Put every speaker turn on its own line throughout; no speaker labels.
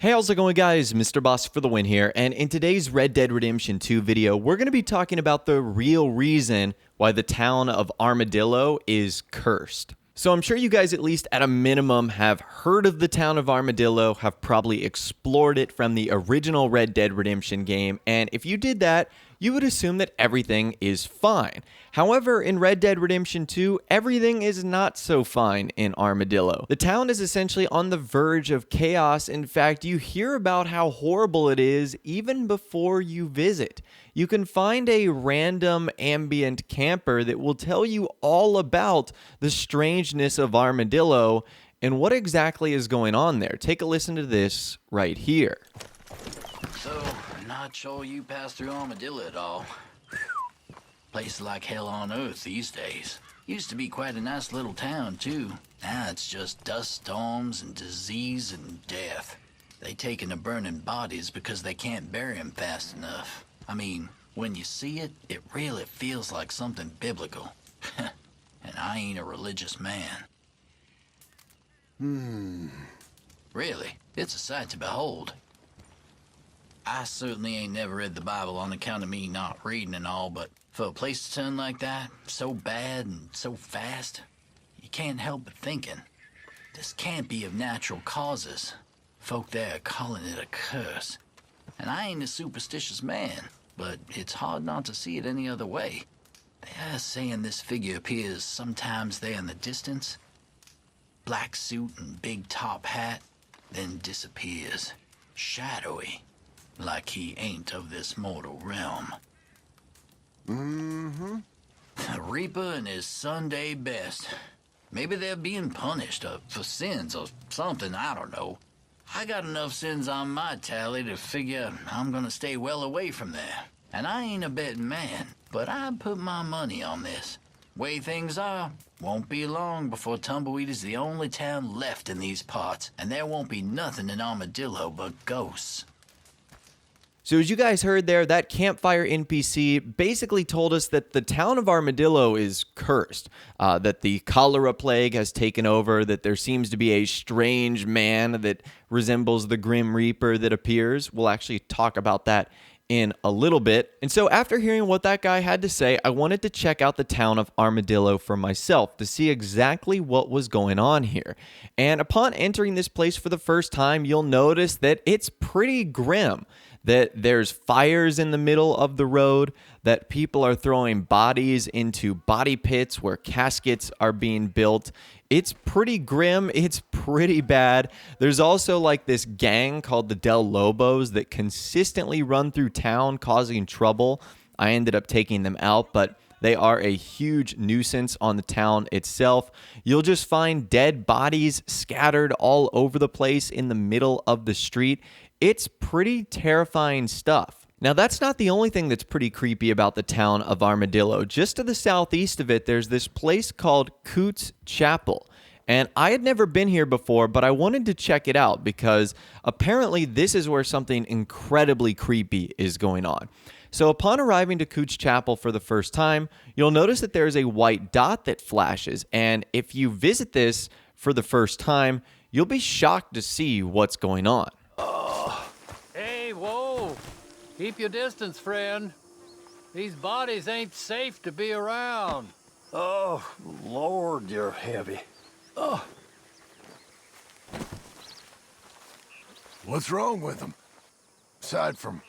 Hey, how's it going, guys? Mr. Boss for the win here, and in today's Red Dead Redemption 2 video, we're going to be talking about the real reason why the town of Armadillo is cursed. So I'm sure you guys, at least at a minimum, have heard of the town of Armadillo, have probably explored it from the original Red Dead Redemption game, and if you did that, you would assume that everything is fine. However, in Red Dead Redemption 2, everything is not so fine in Armadillo. The town is essentially on the verge of chaos. In fact, you hear about how horrible it is even before you visit. You can find a random ambient camper that will tell you all about the strangeness of Armadillo and what exactly is going on there. Take a listen to this right here.
So, not sure you passed through Armadillo at all. Place like hell on earth these days. Used to be quite a nice little town, too. Now it's just dust storms and disease and death. They taking to burning bodies because they can't bury them fast enough. I mean, when you see it, it really feels like something biblical. And I ain't a religious man. Really, it's a sight to behold. I certainly ain't never read the Bible on account of me not reading and all, but for a place to turn like that, so bad and so fast, you can't help but thinking, this can't be of natural causes. Folk there are calling it a curse. And I ain't a superstitious man, but it's hard not to see it any other way. They're saying this figure appears sometimes there in the distance, black suit and big top hat, then disappears, shadowy. Like he ain't of this mortal realm. The Reaper and his Sunday best. Maybe they're being punished for sins or something, I don't know. I got enough sins on my tally to figure I'm gonna stay well away from there. And I ain't a betting man, but I'd put my money on this. Way things are, won't be long before Tumbleweed is the only town left in these parts, and there won't be nothing in Armadillo but ghosts.
So as you guys heard there, that Campfire NPC basically told us that the town of Armadillo is cursed, that the cholera plague has taken over, that there seems to be a strange man that resembles the Grim Reaper that appears. We'll actually talk about that in a little bit. And so after hearing what that guy had to say, I wanted to check out the town of Armadillo for myself to see exactly what was going on here. And upon entering this place for the first time, you'll notice that it's pretty grim. That there's fires in the middle of the road, that people are throwing bodies into body pits where caskets are being built. It's pretty grim. It's pretty bad. There's also like this gang called the Del Lobos that consistently run through town causing trouble. I ended up taking them out, but they are a huge nuisance on the town itself. You'll just find dead bodies scattered all over the place in the middle of the street. It's pretty terrifying stuff. Now, that's not the only thing that's pretty creepy about the town of Armadillo. Just to the southeast of it, there's this place called Coots Chapel. And I had never been here before, but I wanted to check it out because apparently this is where something incredibly creepy is going on. So upon arriving to Coots Chapel for the first time, you'll notice that there's a white dot that flashes. And if you visit this for the first time, you'll be shocked to see what's going on.
Hey, whoa! Keep your distance, friend. These bodies ain't safe to be around.
Oh, Lord, you're heavy. Oh.
What's wrong with them? Aside from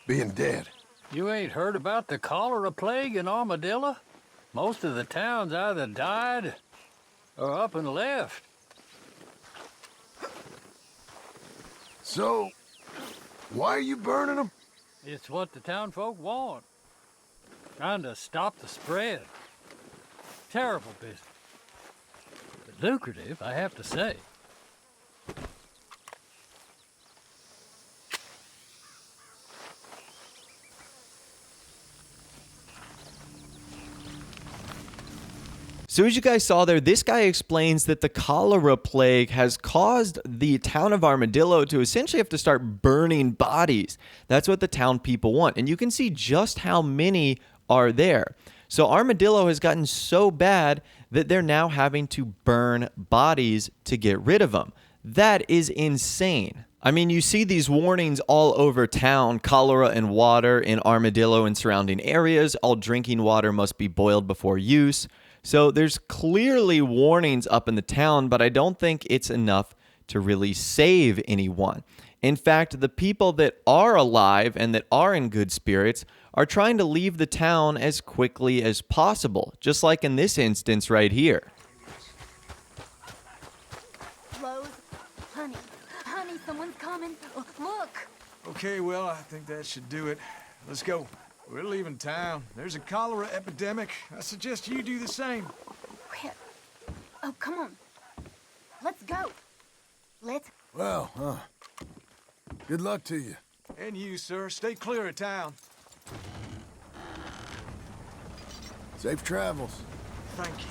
being dead.
You ain't heard about the cholera plague in Armadillo? Most of the towns either died or up and left.
So, why are you burning them?
It's what the town folk want. Trying to stop the spread. Terrible business. But lucrative, I have to say.
So as you guys saw there, this guy explains that the cholera plague has caused the town of Armadillo to essentially have to start burning bodies. That's what the town people want. And you can see just how many are there. So Armadillo has gotten so bad that they're now having to burn bodies to get rid of them. That is insane. I mean, you see these warnings all over town: cholera and water in Armadillo and surrounding areas. All drinking water must be boiled before use. So there's clearly warnings up in the town, but I don't think it's enough to really save anyone. In fact, the people that are alive and that are in good spirits are trying to leave the town as quickly as possible, just like in this instance right here.
Rose, honey, someone's coming. Look.
Okay, well, I think that should do it. Let's go. We're leaving town. There's a cholera epidemic. I suggest you do the same.
Oh, come on. Let's go.
Well, good luck to you.
And you, sir. Stay clear of town.
Safe travels.
Thank you.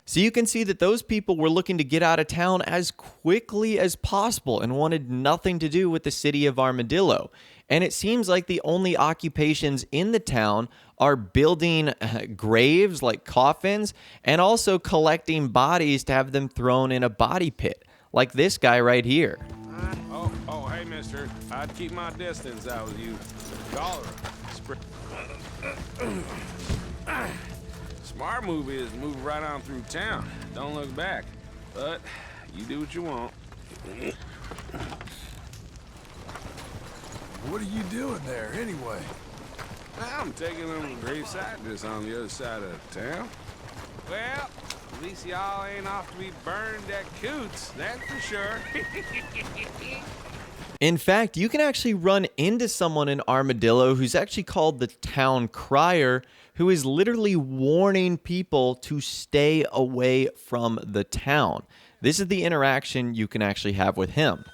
So you can see that those people were looking to get out of town as quickly as possible and wanted nothing to do with the city of Armadillo. And it seems like the only occupations in the town are building graves like coffins and also collecting bodies to have them thrown in a body pit, like this guy right here.
Oh, hey, mister. I'd keep my distance out with you. Cholera. Smart move is move right on through town. Don't look back. But you do what you want.
What are you doing there, anyway?
I'm taking them to graveside just on the other side of town. Well, at least y'all ain't off to be burned at Coots, that's for sure.
In fact, you can actually run into someone in Armadillo who's actually called the town Crier, who is literally warning people to stay away from the town. This is the interaction you can actually have with him.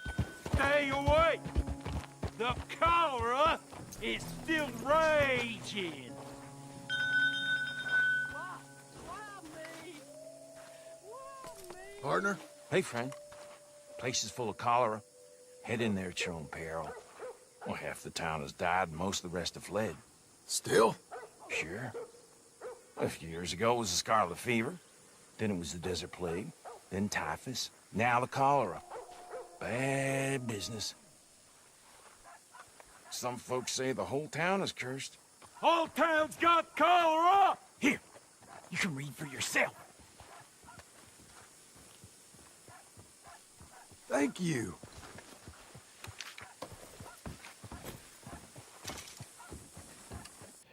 Stay away! The cholera is still raging!
Partner?
Hey, friend. Place is full of cholera. Head in there at your own peril. Well, half the town has died and most of the rest have fled.
Still?
Sure. A few years ago it was the scarlet fever. Then it was the desert plague. Then typhus. Now the cholera. Bad business. Some folks say the whole town is cursed.
Whole town's got cholera!
Here, you can read for yourself.
Thank you.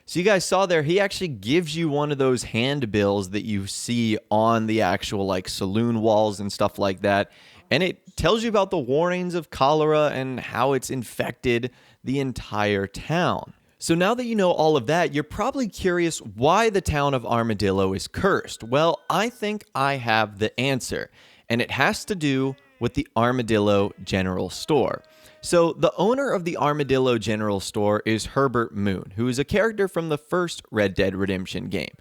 So you guys saw there, he actually gives you one of those handbills that you see on the actual like saloon walls and stuff like that. And it tells you about the warnings of cholera and how it's infected the entire town. So now that you know all of that, you're probably curious why the town of Armadillo is cursed. Well, I think I have the answer, and it has to do with the Armadillo General Store. So the owner of the Armadillo General Store is Herbert Moon, who is a character from the first Red Dead Redemption game.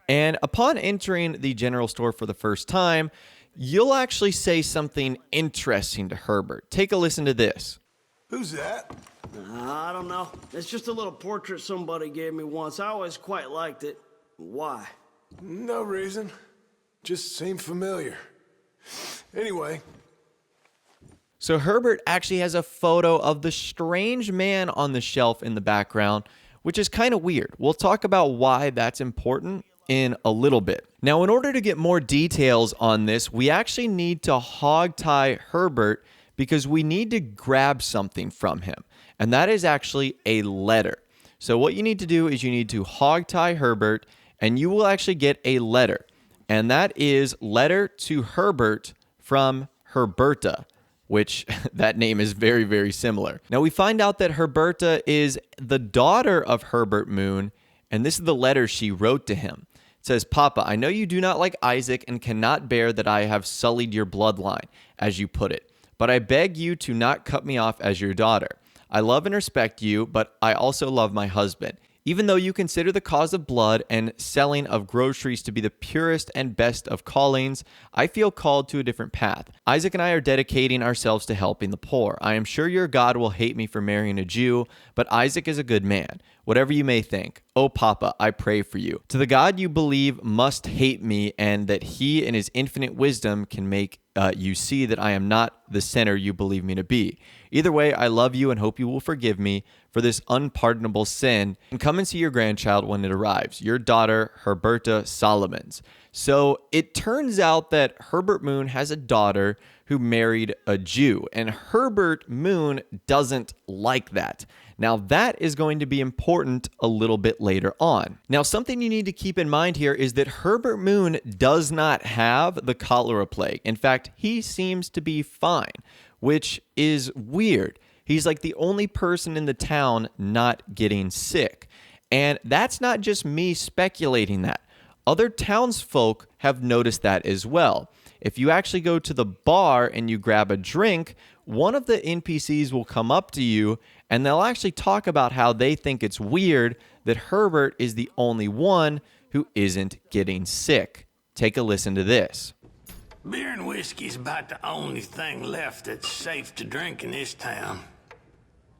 And upon entering the General Store for the first time, you'll actually say something interesting to Herbert. Take a listen to this.
Who's that?
I don't know. It's just a little portrait somebody gave me once. I always quite liked it. Why?
No reason. Just seemed familiar. Anyway.
So Herbert actually has a photo of the strange man on the shelf in the background, which is kind of weird. We'll talk about why that's important in a little bit. Now, in order to get more details on this, we actually need to hogtie Herbert because we need to grab something from him. And that is actually a letter. So what you need to do is you need to hogtie Herbert, and you will actually get a letter. And that is letter to Herbert from Herberta, which that name is very, very similar. Now we find out that Herberta is the daughter of Herbert Moon, and this is the letter she wrote to him. It says, "Papa, I know you do not like Isaac and cannot bear that I have sullied your bloodline, as you put it. But I beg you to not cut me off as your daughter. I love and respect you, but I also love my husband. Even though you consider the cause of blood and selling of groceries to be the purest and best of callings, I feel called to a different path. Isaac and I are dedicating ourselves to helping the poor. I am sure your God will hate me for marrying a Jew, but Isaac is a good man. Whatever you may think. Oh, Papa, I pray for you. To the God you believe must hate me, and that he in his infinite wisdom can make you see that I am not the sinner you believe me to be. Either way, I love you and hope you will forgive me for this unpardonable sin, and come and see your grandchild when it arrives, your daughter, Herberta Solomons. So it turns out that Herbert Moon has a daughter who married a Jew, and Herbert Moon doesn't like that. Now, that is going to be important a little bit later on. Now, something you need to keep in mind here is that Herbert Moon does not have the cholera plague. In fact, he seems to be fine, which is weird. He's like the only person in the town not getting sick. And that's not just me speculating that. Other townsfolk have noticed that as well. If you actually go to the bar and you grab a drink, one of the NPCs will come up to you and they'll actually talk about how they think it's weird that Herbert is the only one who isn't getting sick. Take a listen to this.
Beer and whiskey's about the only thing left that's safe to drink in this town.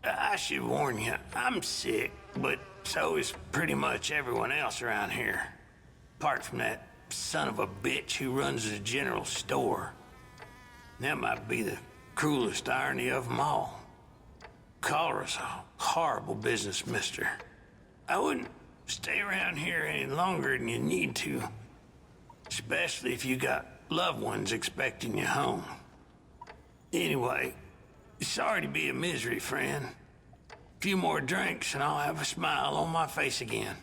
I should warn you, I'm sick, but so is pretty much everyone else around here. Apart from that son of a bitch who runs the general store. That might be the cruelest irony of them all. Cholera's a horrible business, mister. I wouldn't stay around here any longer than you need to. Especially if you got loved ones expecting you home. Anyway, sorry to be a misery, friend. A few more drinks and I'll have a smile on my face again.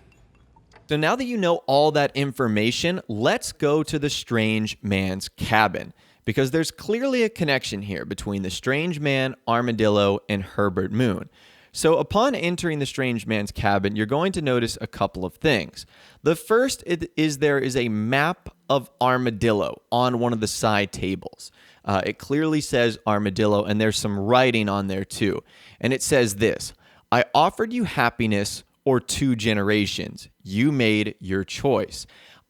So now that you know all that information, let's go to the strange man's cabin, because there's clearly a connection here between the strange man, Armadillo, and Herbert Moon. So upon entering the strange man's cabin, you're going to notice a couple of things. The first is there is a map of Armadillo on one of the side tables. It clearly says Armadillo, and there's some writing on there too. And it says this: I offered you happiness or 2 generations. You made your choice.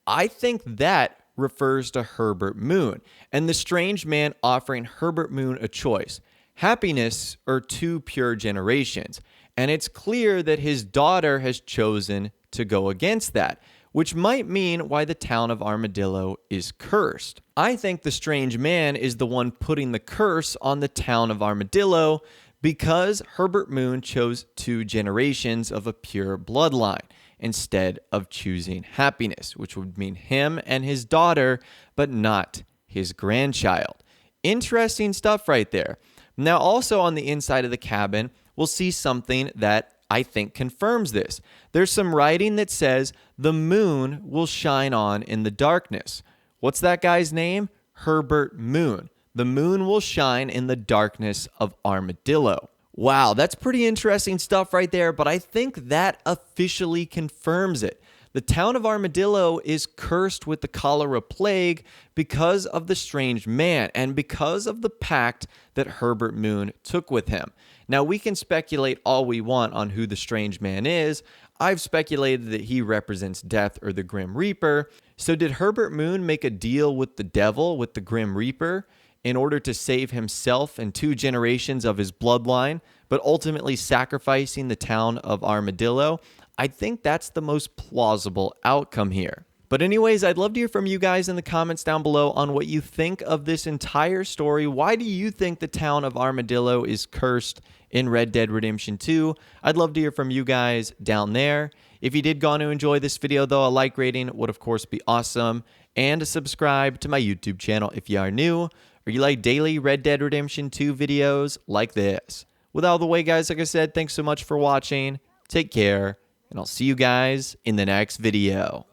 I think that refers to Herbert Moon and the strange man offering Herbert Moon a choice: happiness or 2 pure generations. And it's clear that his daughter has chosen to go against that, which might mean why the town of Armadillo is cursed. I think the strange man is the one putting the curse on the town of Armadillo, because Herbert Moon chose 2 generations of a pure bloodline instead of choosing happiness, which would mean him and his daughter, but not his grandchild. Interesting stuff right there. Now, also on the inside of the cabin, we'll see something that I think confirms this. There's some writing that says the moon will shine on in the darkness. What's that guy's name? Herbert Moon. The moon will shine in the darkness of Armadillo. Wow, that's pretty interesting stuff right there, but I think that officially confirms it. The town of Armadillo is cursed with the cholera plague because of the strange man and because of the pact that Herbert Moon took with him. Now, we can speculate all we want on who the strange man is. I've speculated that he represents death or the Grim Reaper. So did Herbert Moon make a deal with the devil, with the Grim Reaper, in order to save himself and 2 generations of his bloodline, but ultimately sacrificing the town of Armadillo? I think that's the most plausible outcome here. But anyways, I'd love to hear from you guys in the comments down below on what you think of this entire story. Why do you think the town of Armadillo is cursed in Red Dead Redemption 2? I'd love to hear from you guys down there. If you did go on to enjoy this video, though, a like rating would of course be awesome. And subscribe to my YouTube channel if you are new, or you like daily Red Dead Redemption 2 videos like this. With all the way, guys, like I said, thanks so much for watching. Take care, and I'll see you guys in the next video.